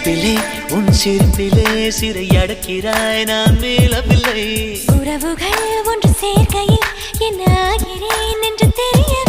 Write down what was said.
சிரிப்பிலே உன் சிரிப்பிலே சிறை அடக்கிறாய் நான் மேலவில்லை உறவுகள் ஒன்று சேர்க்கையில் என்ன ஆகிறேன் என்று தெரியவில்லை